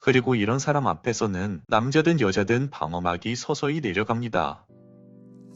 그리고 이런 사람 앞에서는 남자든 여자든 방어막이 서서히 내려갑니다.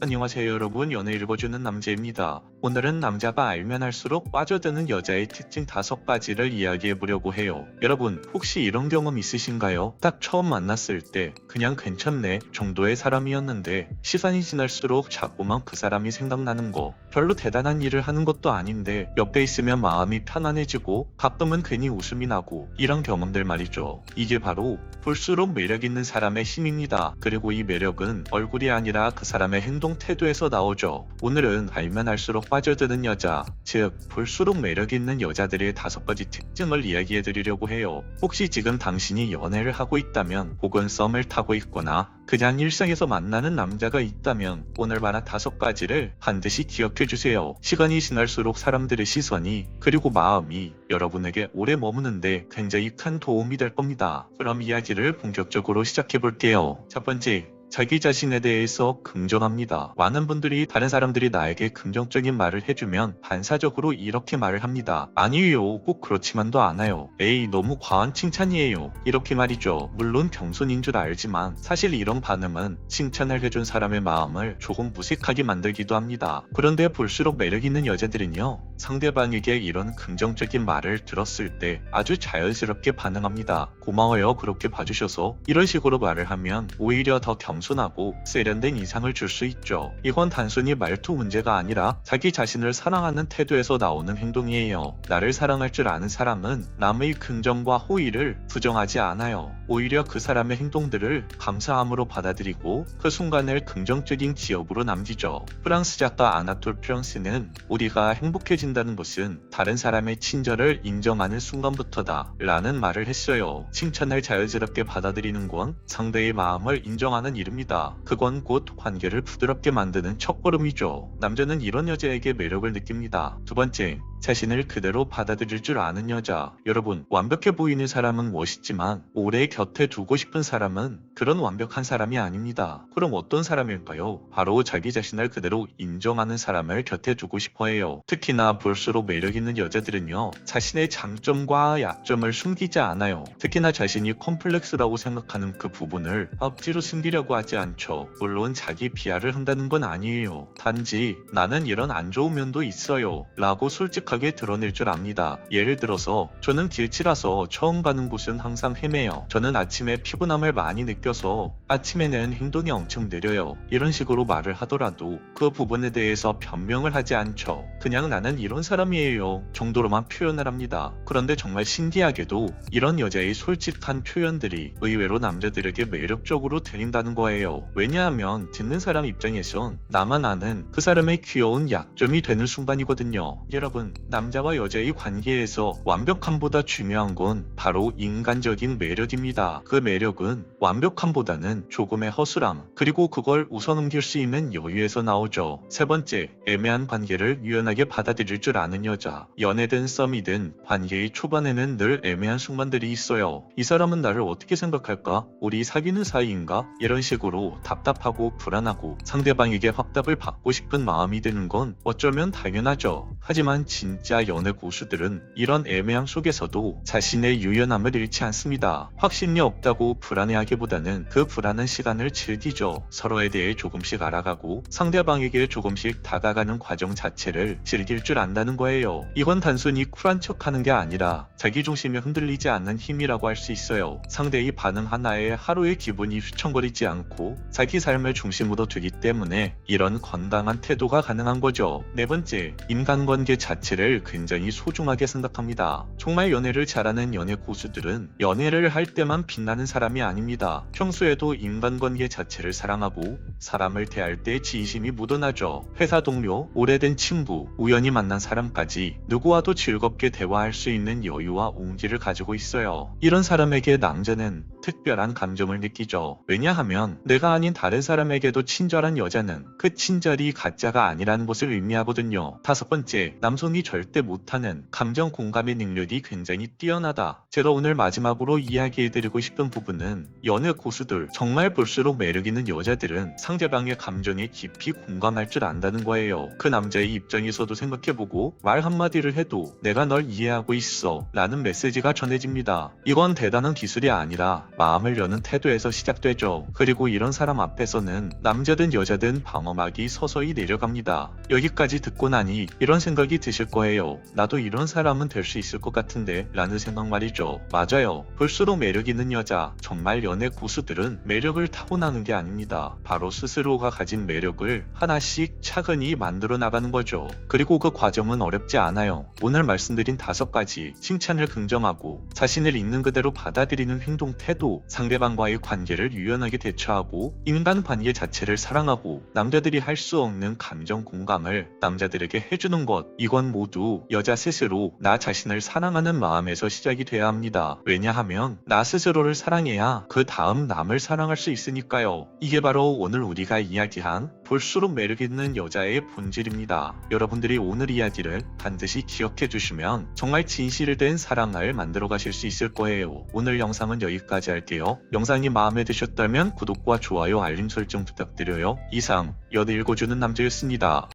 안녕하세요 여러분, 연애 읽어주는 남재입니다. 오늘은 남자가 알면 알수록 빠져드는 여자의 특징 5가지를 이야기해보려고 해요. 여러분 혹시 이런 경험 있으신가요? 딱 처음 만났을 때 그냥 괜찮네 정도의 사람이었는데 시간이 지날수록 자꾸만 그 사람이 생각나는 거. 별로 대단한 일을 하는 것도 아닌데 옆에 있으면 마음이 편안해지고 가끔은 괜히 웃음이 나고, 이런 경험들 말이죠. 이게 바로 볼수록 매력있는 사람의 힘입니다. 그리고 이 매력은 얼굴이 아니라 그 사람의 행동 태도에서 나오죠. 오늘은 알면 알수록 빠져드는 여자, 즉 볼수록 매력있는 여자들의 5가지 특징을 이야기해드리려고 해요. 혹시 지금 당신이 연애를 하고 있다면, 혹은 썸을 타고 있거나 그냥 일상에서 만나는 남자가 있다면 오늘 말한 5가지를 반드시 기억해주세요. 시간이 지날수록 사람들의 시선이 그리고 마음이 여러분에게 오래 머무는데 굉장히 큰 도움이 될 겁니다. 그럼 이야기를 본격적으로 시작해볼게요. 첫 번째, 자기 자신에 대해서 긍정합니다. 많은 분들이 다른 사람들이 나에게 긍정적인 말을 해주면 반사적으로 이렇게 말을 합니다. 아니에요, 꼭 그렇지만도 않아요. 에이, 너무 과한 칭찬이에요. 이렇게 말이죠. 물론 겸손인 줄 알지만 사실 이런 반응은 칭찬을 해준 사람의 마음을 조금 무색하게 만들기도 합니다. 그런데 볼수록 매력있는 여자들은요, 상대방에게 이런 긍정적인 말을 들었을 때 아주 자연스럽게 반응합니다. 고마워요, 그렇게 봐주셔서. 이런 식으로 말을 하면 오히려 더 겸손하고 세련된 인상을 줄 수 있죠. 이건 단순히 말투 문제가 아니라 자기 자신을 사랑하는 태도에서 나오는 행동이에요. 나를 사랑할 줄 아는 사람은 남의 긍정과 호의를 부정하지 않아요. 오히려 그 사람의 행동들을 감사함으로 받아들이고 그 순간을 긍정적인 기억으로 남기죠. 프랑스 작가 아나톨 프랑스는 우리가 행복해진다는 것은 다른 사람의 친절을 인정하는 순간부터다 라는 말을 했어요. 칭찬을 자연스럽게 받아들이는 건 상대의 마음을 인정하는 일입니다. 그건 곧 관계를 부드럽게 만드는 첫걸음이죠. 남자는 이런 여자에게 매력을 느낍니다. 두 번째, 자신을 그대로 받아들일 줄 아는 여자. 여러분, 완벽해 보이는 사람은 멋있지만 오래 곁에 두고 싶은 사람은 그런 완벽한 사람이 아닙니다. 그럼 어떤 사람일까요? 바로 자기 자신을 그대로 인정하는 사람을 곁에 두고 싶어 해요. 특히나 볼수록 매력있는 여자들은요, 자신의 장점과 약점을 숨기지 않아요. 특히나 자신이 컴플렉스라고 생각하는 그 부분을 억지로 숨기려고 하지 않죠. 물론 자기 비하를 한다는 건 아니에요. 단지 나는 이런 안 좋은 면도 있어요 라고 솔직하게 드러낼 줄 압니다. 예를 들어서, 저는 길치라서 처음 가는 곳은 항상 헤매요. 저는 아침에 피곤함을 많이 느껴서 아침에는 행동이 엄청 느려요. 이런 식으로 말을 하더라도 그 부분에 대해서 변명을 하지 않죠. 그냥 나는 이런 사람이에요 정도로만 표현을 합니다. 그런데 정말 신기하게도 이런 여자의 솔직한 표현들이 의외로 남자들에게 매력적으로 들린다는 거예요. 왜냐하면 듣는 사람 입장에선 나만 아는 그 사람의 귀여운 약점이 되는 순간이거든요. 여러분, 남자와 여자의 관계에서 완벽함보다 중요한 건 바로 인간적인 매력입니다. 그 매력은 완벽함보다는 조금의 허술함, 그리고 그걸 웃어넘길 수 있는 여유에서 나오죠. 세 번째, 애매한 관계를 유연하게 받아들일 줄 아는 여자. 연애든 썸이든 관계의 초반에는 늘 애매한 순간들이 있어요. 이 사람은 나를 어떻게 생각할까? 우리 사귀는 사이인가? 이런 식으로 답답하고 불안하고 상대방에게 확답을 받고 싶은 마음이 드는 건 어쩌면 당연하죠. 하지만 진짜 연애 고수들은 이런 애매함 속에서도 자신의 유연함을 잃지 않습니다. 확신이 없다고 불안해하기보다는 그 불안한 시간을 즐기죠. 서로에 대해 조금씩 알아가고 상대방에게 조금씩 다가가는 과정 자체를 즐길 줄 안다는 거예요. 이건 단순히 쿨한 척하는 게 아니라 자기중심이 흔들리지 않는 힘이라고 할 수 있어요. 상대의 반응 하나에 하루의 기분이 휘청거리지 않고 자기 삶을 중심으로 두기 때문에 이런 건강한 태도가 가능한 거죠. 네 번째, 인간관계 자체를 굉장히 소중하게 생각합니다. 정말 연애를 잘하는 연애 고수들은 연애를 할 때만 빛나는 사람이 아닙니다. 평소에도 인간관계 자체를 사랑하고 사람을 대할 때 진심이 묻어나죠. 회사 동료, 오래된 친구, 우연히 만난 사람까지 누구와도 즐겁게 대화할 수 있는 여유와 온기를 가지고 있어요. 이런 사람에게 남자는 특별한 감정을 느끼죠. 왜냐하면 하지만 내가 아닌 다른 사람에게도 친절한 여자는 그 친절이 가짜가 아니라는 것을 의미하거든요. 5번째, 남성이 절대 못하는 감정 공감의 능력이 굉장히 뛰어나다. 제가 오늘 마지막으로 이야기해드리고 싶은 부분은 연애 고수들, 정말 볼수록 매력있는 여자들은 상대방의 감정에 깊이 공감할 줄 안다는 거예요. 그 남자의 입장에서도 생각해보고 말 한마디를 해도 내가 널 이해하고 있어 라는 메시지가 전해집니다. 이건 대단한 기술이 아니라 마음을 여는 태도에서 시작되죠. 그리고 이런 사람 앞에서는 남자든 여자든 방어막이 서서히 내려갑니다. 여기까지 듣고 나니 이런 생각이 드실 거예요. 나도 이런 사람은 될 수 있을 것 같은데 라는 생각 말이죠. 맞아요. 볼수록 매력 있는 여자, 정말 연애 고수들은 매력을 타고나는 게 아닙니다. 바로 스스로가 가진 매력을 하나씩 차근히 만들어 나가는 거죠. 그리고 그 과정은 어렵지 않아요. 오늘 말씀드린 5가지, 칭찬을 긍정하고 자신을 있는 그대로 받아들이는 행동 태도, 상대방과의 관계를 유연하게 대처하고 인간 관계 자체를 사랑하고 남자들이 할 수 없는 감정 공감을 남자들에게 해주는 것, 이건 모두 여자 스스로 나 자신을 사랑하는 마음에서 시작이 돼야 합니다. 왜냐하면 나 스스로를 사랑해야 그 다음 남을 사랑할 수 있으니까요. 이게 바로 오늘 우리가 이야기한 볼수록 매력있는 여자의 본질입니다. 여러분들이 오늘 이야기를 반드시 기억해 주시면 정말 진실된 사랑을 만들어 가실 수 있을 거예요. 오늘 영상은 여기까지 할게요. 영상이 마음에 드셨다면 구독과 좋아요, 알림 설정 부탁드려요. 이상 연애 읽어주는 남자였습니다.